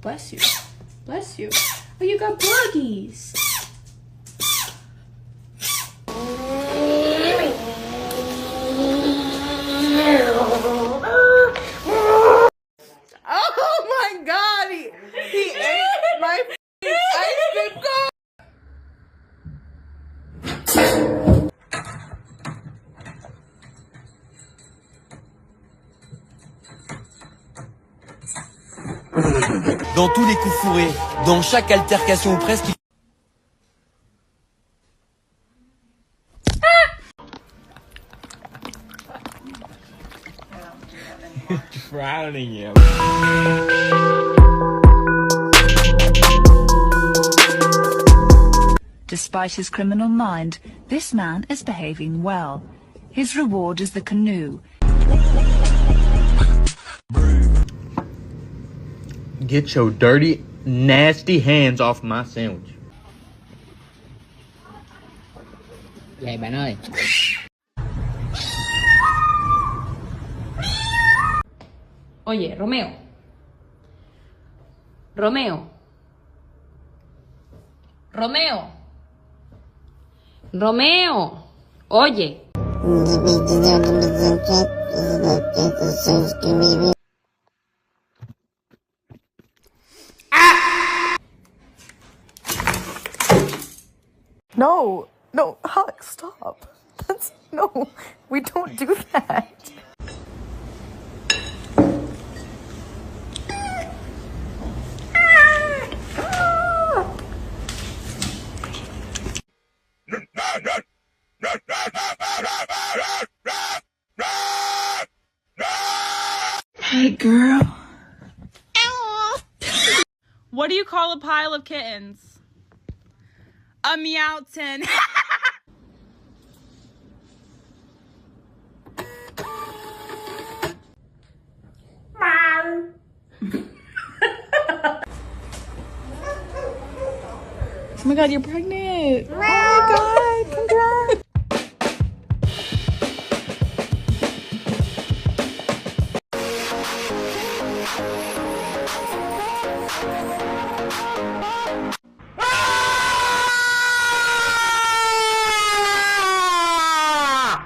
Bless you. Bless you. Oh, you got buggies. Oh my God! He ate my ice cream cone. Dans tous les coups fourrés, dans chaque altercation ou presque, Drowning you. Despite his criminal mind, this man is behaving well. His reward is the canoe. Get your dirty, nasty hands off my sandwich. Vậy bạn ơi. Oye, Romeo. Romeo. Romeo. Romeo. Oye. No, no, Alex, stop. No, we don't do that. Hey, girl. What do you call a pile of kittens? A meowton. Oh my God, you're pregnant. Oh my God, congrats.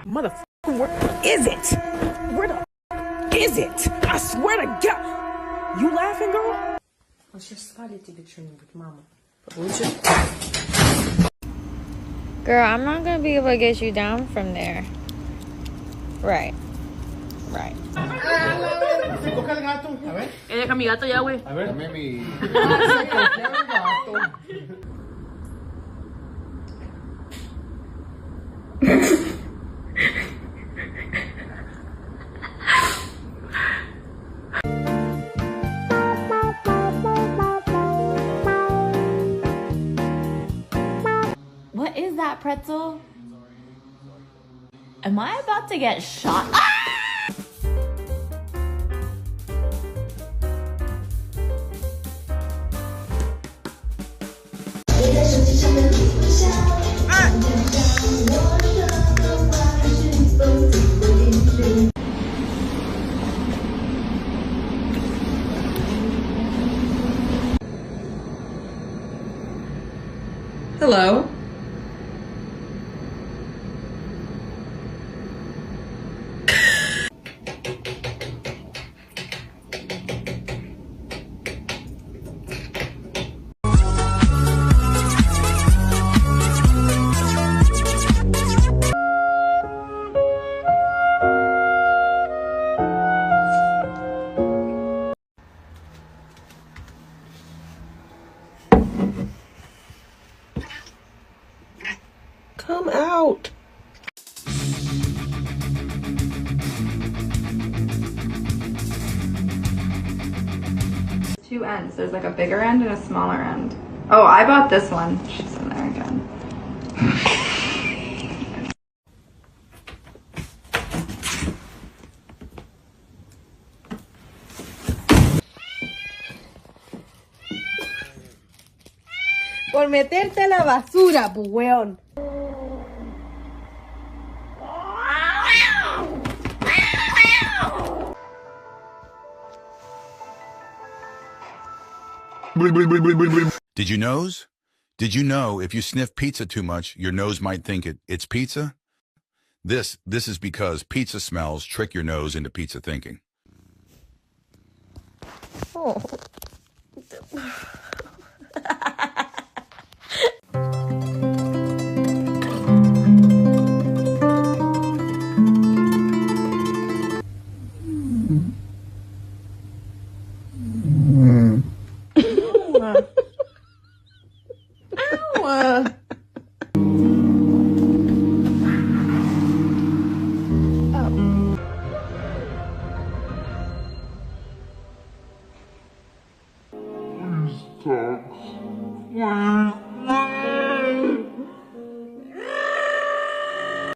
Motherfucker, where is it? Where the is it? I swear to God. You laughing, girl? Girl, I'm not gonna be able to get you down from there. Right. Right. Ella es mi gato ya, güey. A ver. Dame mi... What is that, pretzel? Am I about to get shot? Ah! Hello. Come out. Two ends. There's like a bigger end and a smaller end. Oh, I bought this one. She's in there again. Por meterte a la basura, pues, weón. Did you nose? Did you know if you sniff pizza too much, your nose might think it's pizza? This is because pizza smells trick your nose into pizza thinking. Oh.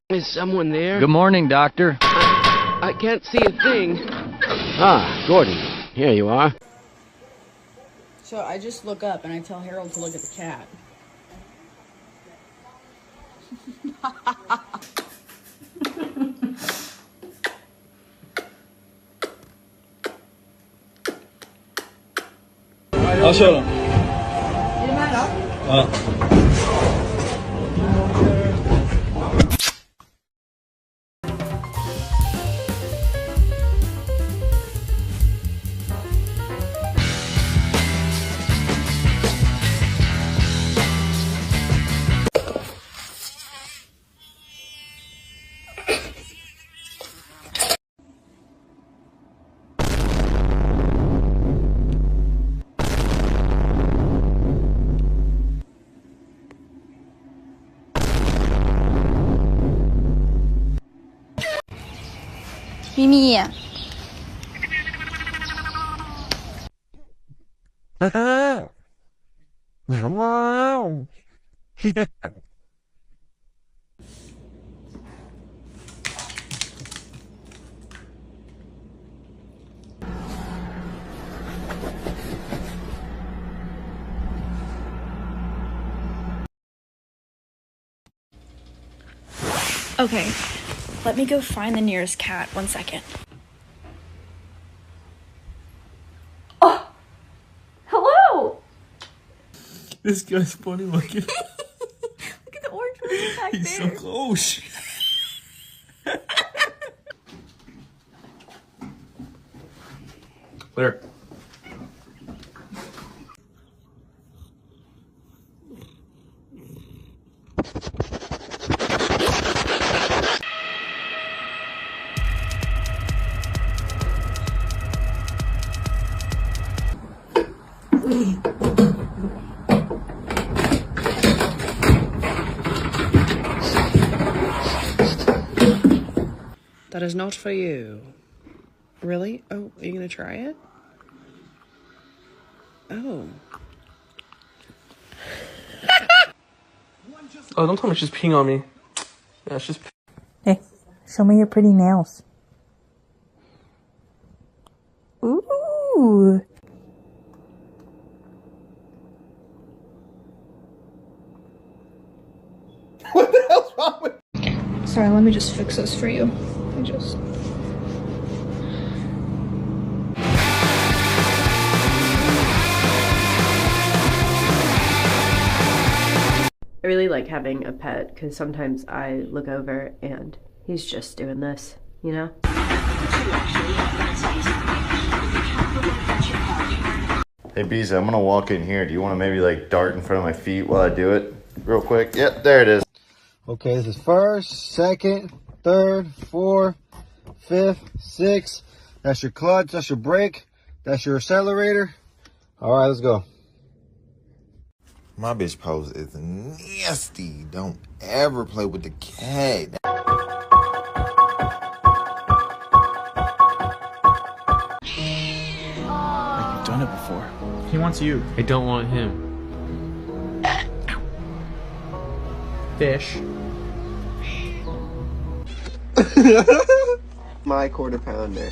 Is someone there? Good morning, Doctor. I can't see a thing. Ah, Gordon. Here you are. So I just look up and I tell Harold to look at the cat. I'll show them. Mimi. Okay, let me go find the nearest cat. 1 second. Oh! Hello! This guy's funny looking. Look at the orange one back He's there. so close. There. That is not for you. Really? Oh, are you gonna try it? Oh. Oh, don't tell me she's peeing on me. Yeah, she's. Hey, show me your pretty nails. Ooh. What the hell's wrong with? Sorry, let me just fix this for you. I really like having a pet because sometimes I look over and he's just doing this, you know? Hey Beezy, I'm gonna walk in here. Do you want to maybe like dart in front of my feet while I do it real quick? Yep, there it is. Okay, this is first, second, third, fourth, fifth, sixth. That's your clutch, that's your brake, that's your accelerator. All right, let's go. My bitch pose is nasty. Don't ever play with the cat. You've done it before. He wants you. I don't want him. Fish. My quarter pounder.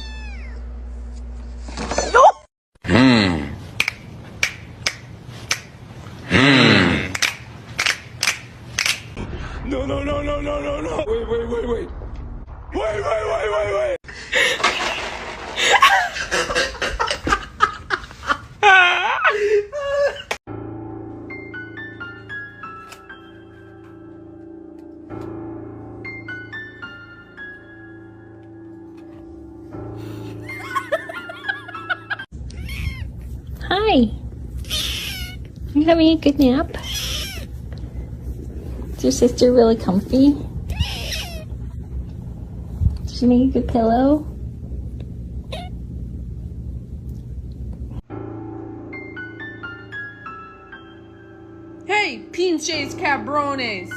no. Wait. Wait. Hi. You having a good nap? Is your sister really comfy? Did she make a good pillow? Hey, pinches cabrones!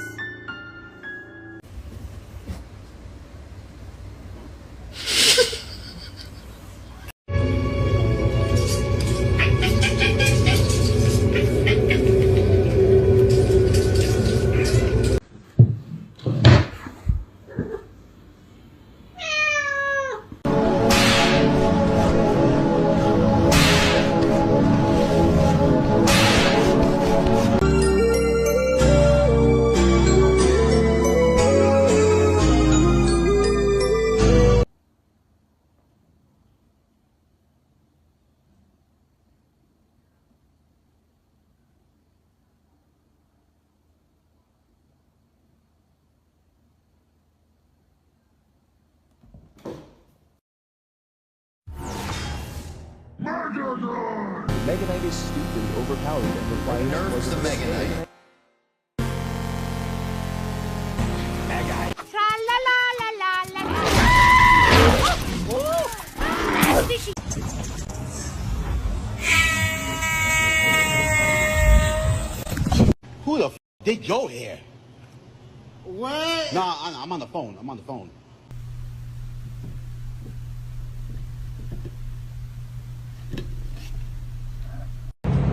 Meganite is stupid, overpowered, and requires nerfs the Meganite. Who the f did your hair? What? Nah, I'm on the phone.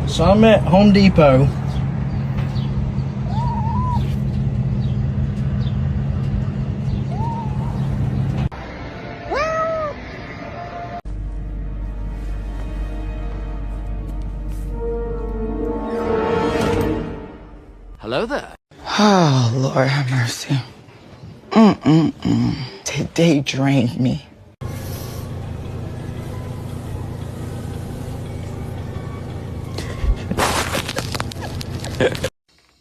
So I'm at Home Depot. Hello there. Oh, Lord have mercy. Today drained me.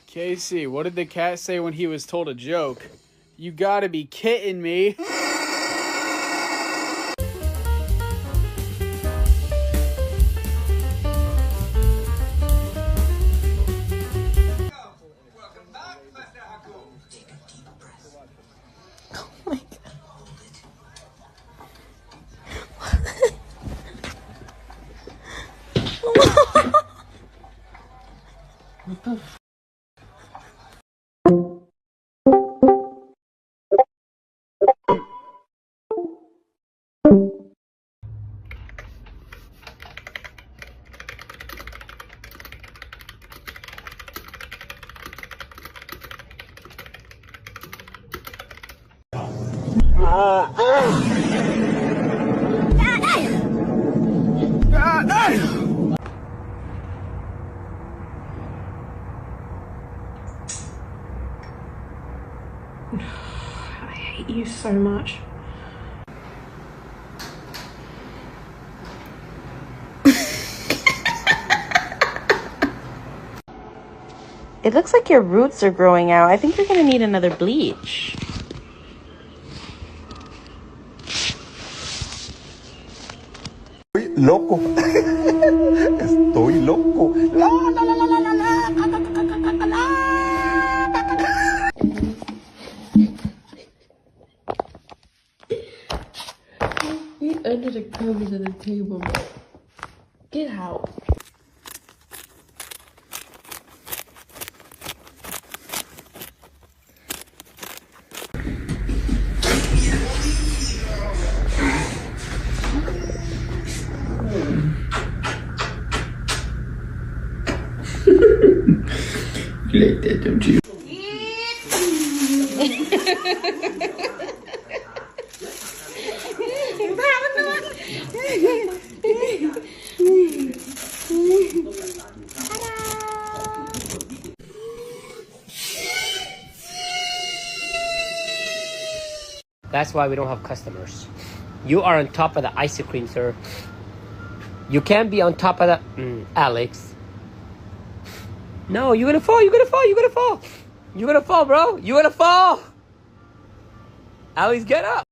Casey, what did the cat say when he was told a joke? You gotta be kidding me. What the f? I hate you so much. It looks like your roots are growing out. I think you're gonna need another bleach. Loco. Estoy loco. We under the covers of the table, bro. Get out. You like that, don't you? That's why we don't have customers. You are on top of the ice cream, sir. You can't be on top of the... Alex. No, you're gonna fall, you're gonna fall, you're gonna fall. You're gonna fall, bro. You're gonna fall. Alex, get up.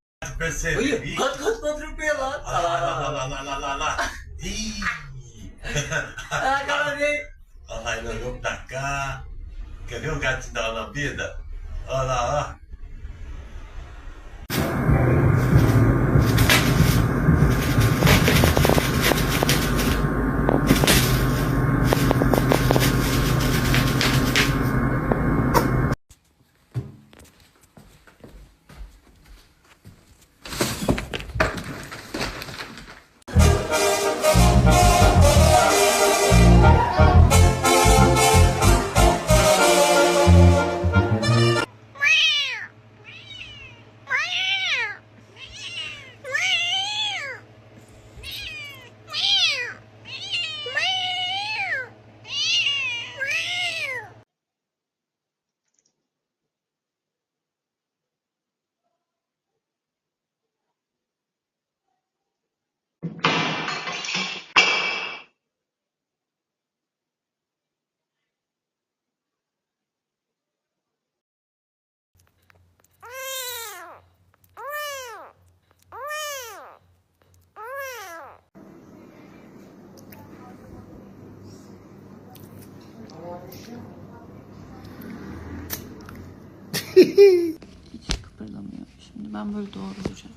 Hiç kıpırdamıyor. Şimdi ben böyle doğrulacağım.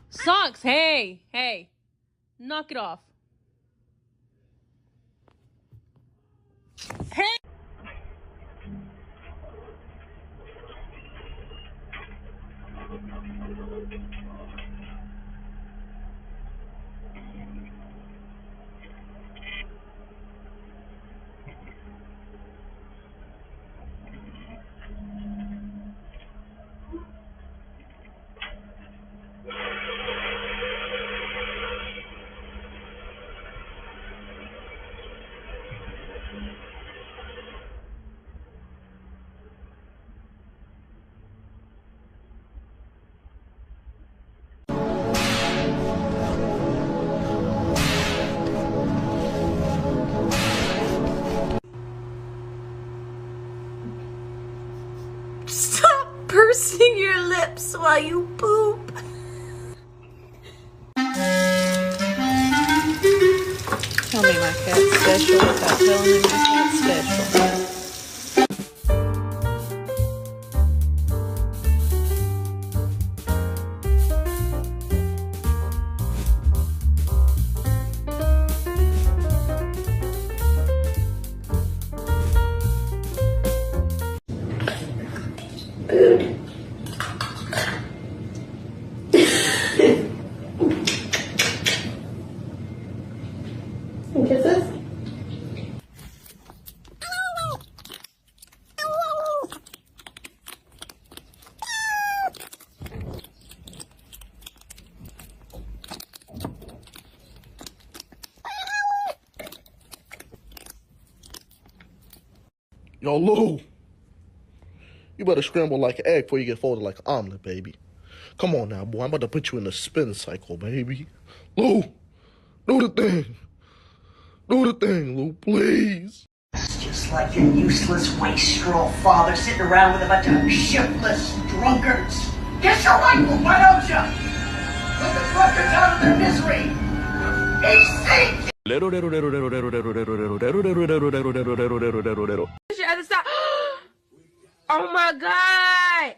Socks, hey, hey. Knock it off. Hey! Stop pursing your lips while you poop. Tell me my cat's special without telling me my cat's special. Kisses? Yo, Lou, you better scramble like an egg before you get folded like an omelet, baby. Come on now, boy. I'm about to put you in the spin cycle, baby. Lou, do the thing. Do the thing, Lou, please. It's just like your useless wastrel father sitting around with a bunch of shiftless drunkards. Get your rifle, why don't you? Put the drunkards out of their misery. Easy. Oh my god!